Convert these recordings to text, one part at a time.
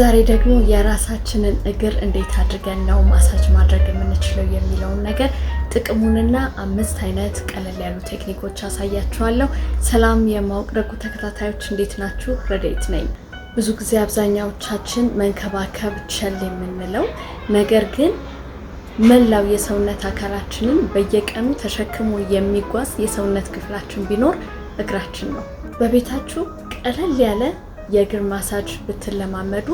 ዛሬ ደግሞ የራሳችንን እግር እንዴት አድርገን ነው ማሳጅ ማድረግ የምንችለው የሚለውን ነገር ጥቅሙንና 5 አይነት ቀለል ያሉ ቴክኒኮች አሳያችኋለሁ። ሰላም የማወቅ ደጉ ተከታታዮች እንዴት ናችሁ? ረዴት ነኝ። ብዙ ጊዜ አብዛኛዎቻችን መንከባከብ ቸል የምንለው ነገር ግን መላው የሰውነት አካላችንን በየቀኑ ተሸክሞ የሚጓዝ የሰውነት ክፍላችን ቢኖር እግራችን ነው። በቤታችሁ ቀለል ያለ የእግር ማሳጅ ብትለማመዱ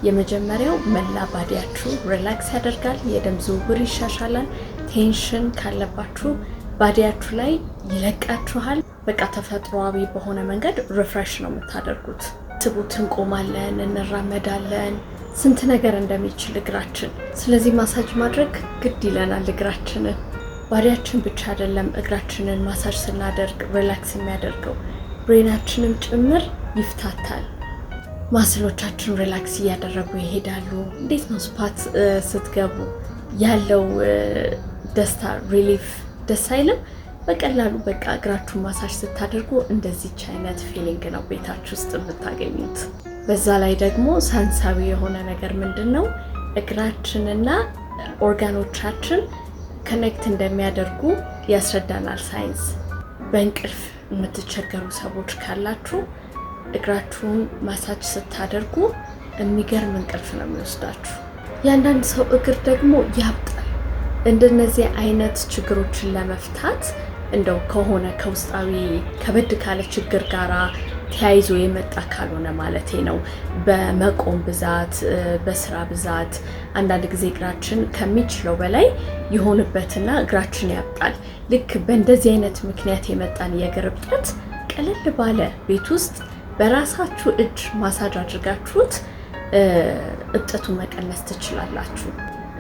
የመጀመሪያው መላ ባዲያችሁ ሪላክስ ያደርጋል፣ የደም ዝውውር ይሻሻላል፣ ቴንሽን ካለባችሁ ባዲያችሁ ላይ ይለቃችኋል። በቃ ተፈጥሯዊ በሆነ መንገድ ሪፍሬሽ ነው የምታደርጉት። ትቡት እንቆማለን፣ እንራመዳለን፣ ስንት ነገር እንደሚችል እግራችን። ስለዚህ ማሳጅ ማድረግ ግድ ይለናል እግራችንን። ባዲያችን ብቻ አይደለም እግራችንን ማሳጅ ስናደርግ ሪላክስ የሚያደርገው ብሬናችንም ጭምር ይፍታታል። ማስሎቻችን ሪላክስ እያደረጉ ይሄዳሉ። እንዴት ነው ስፓት ስትገቡ ያለው ደስታ ሪሊፍ ደስ አይልም? በቀላሉ በቃ እግራችሁን ማሳጅ ስታደርጉ እንደዚች አይነት ፊሊንግ ነው ቤታችሁ ውስጥ የምታገኙት። በዛ ላይ ደግሞ ሳይንሳዊ የሆነ ነገር ምንድነው እግራችንና ኦርጋኖቻችን ኮኔክት እንደሚያደርጉ ያስረዳናል ሳይንስ። በእንቅልፍ የምትቸገሩ ሰዎች ካላችሁ እግራችሁን ማሳጅ ስታደርጉ የሚገርም እንቅልፍ ነው የሚወስዳችሁ። የአንዳንድ ሰው እግር ደግሞ ያብጣል። እንደነዚህ አይነት ችግሮችን ለመፍታት እንደው ከሆነ ከውስጣዊ ከበድ ካለ ችግር ጋራ ተያይዞ የመጣ ካልሆነ ማለቴ ነው። በመቆም ብዛት፣ በስራ ብዛት አንዳንድ ጊዜ እግራችን ከሚችለው በላይ ይሆንበትና እግራችን ያብጣል። ልክ በእንደዚህ አይነት ምክንያት የመጣን የእግር እብጠት ቀለል ባለ ቤት ውስጥ በራሳችሁ እጅ ማሳጅ አድርጋችሁት እብጠቱን መቀነስ ትችላላችሁ።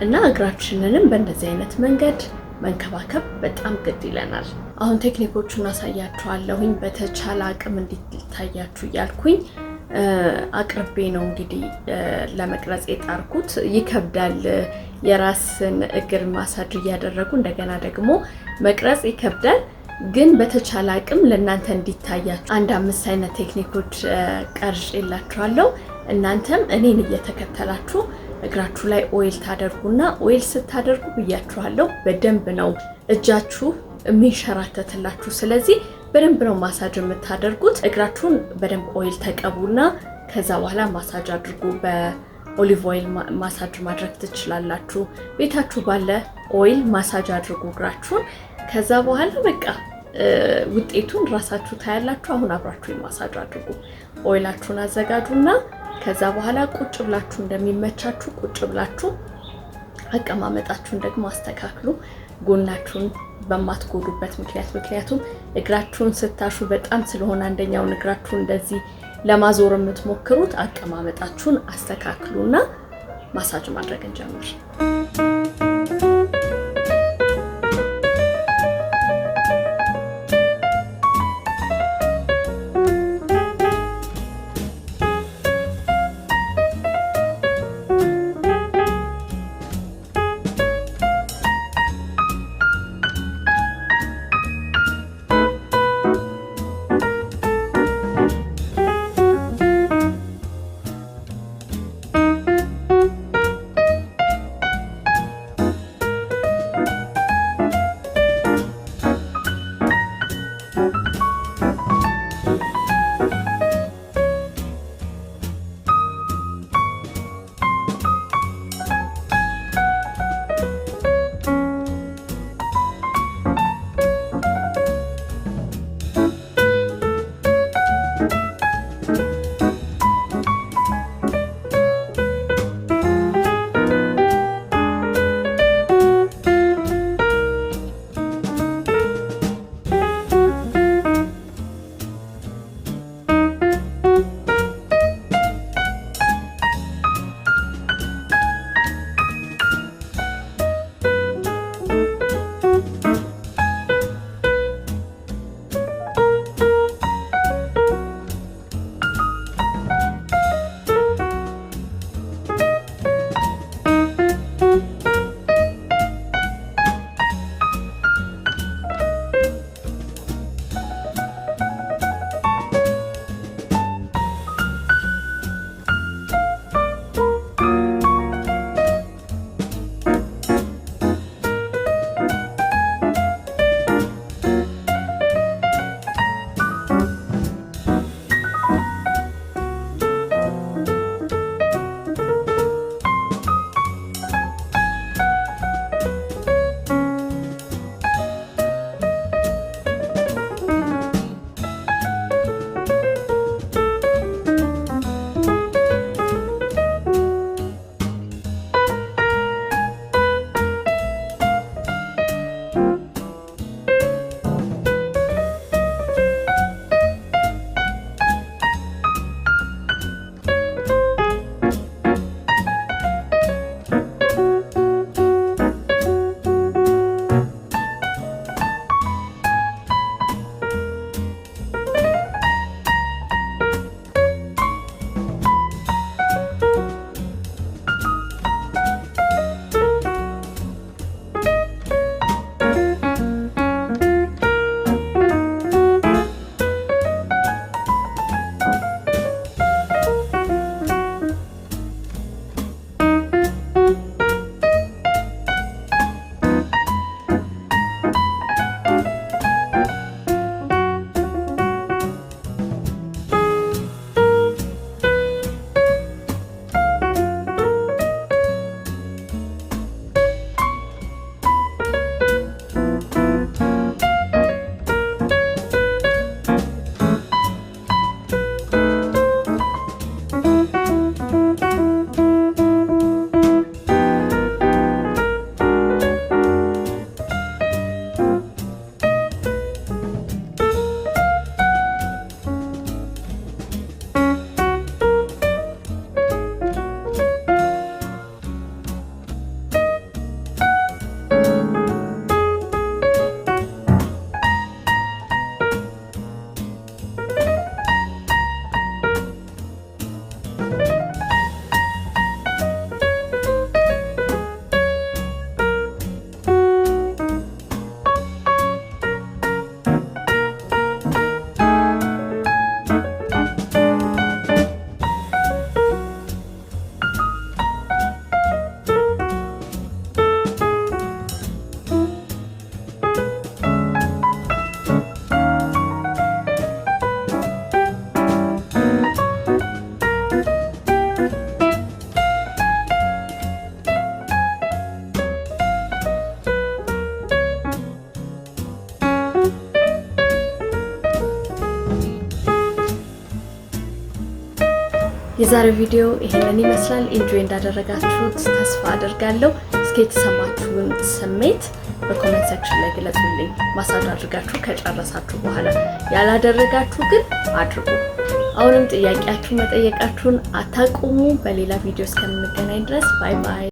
እና እግራችንንም በእንደዚህ አይነት መንገድ መንከባከብ በጣም ግድ ይለናል። አሁን ቴክኒኮቹን አሳያችኋለሁኝ በተቻለ አቅም እንዲታያችሁ እያልኩኝ አቅርቤ ነው እንግዲህ ለመቅረጽ የጣርኩት። ይከብዳል። የራስን እግር ማሳጅ እያደረጉ እንደገና ደግሞ መቅረጽ ይከብዳል። ግን በተቻለ አቅም ለእናንተ እንዲታያችሁ 5 አይነት ቴክኒኮች ቀርጬላችኋለሁ። እናንተም እኔን እየተከተላችሁ እግራችሁ ላይ ኦይል ታደርጉና ኦይል ስታደርጉ ብያችኋለሁ በደንብ ነው እጃችሁ የሚንሸራተትላችሁ። ስለዚህ በደንብ ነው ማሳጅ የምታደርጉት። እግራችሁን በደንብ ኦይል ተቀቡና ከዛ በኋላ ማሳጅ አድርጉ። በኦሊቭ ኦይል ማሳጅ ማድረግ ትችላላችሁ። ቤታችሁ ባለ ኦይል ማሳጅ አድርጉ እግራችሁን። ከዛ በኋላ በቃ ውጤቱን ራሳችሁ ታያላችሁ። አሁን አብራችሁ ማሳጅ አድርጉ። ኦይላችሁን አዘጋጁና ከዛ በኋላ ቁጭ ብላችሁ እንደሚመቻችሁ ቁጭ ብላችሁ አቀማመጣችሁን ደግሞ አስተካክሉ። ጎናችሁን በማትጎዱበት ምክንያቱም እግራችሁን ስታሹ በጣም ስለሆነ አንደኛውን እግራችሁን እንደዚህ ለማዞር የምትሞክሩት አቀማመጣችሁን አስተካክሉና ማሳጅ ማድረግ እንጀምር። የዛሬው ቪዲዮ ይሄንን ይመስላል። ኢንጆይ እንዳደረጋችሁት ተስፋ አደርጋለሁ። እስኪ የተሰማችሁን ስሜት በኮሜንት ሴክሽን ላይ ግለጹልኝ። ማሳጅ አድርጋችሁ ከጨረሳችሁ በኋላ ያላደረጋችሁ ግን አድርጉ። አሁንም ጥያቄያችሁን መጠየቃችሁን አታቁሙ። በሌላ ቪዲዮ እስከምንገናኝ ድረስ ባይ ባይ።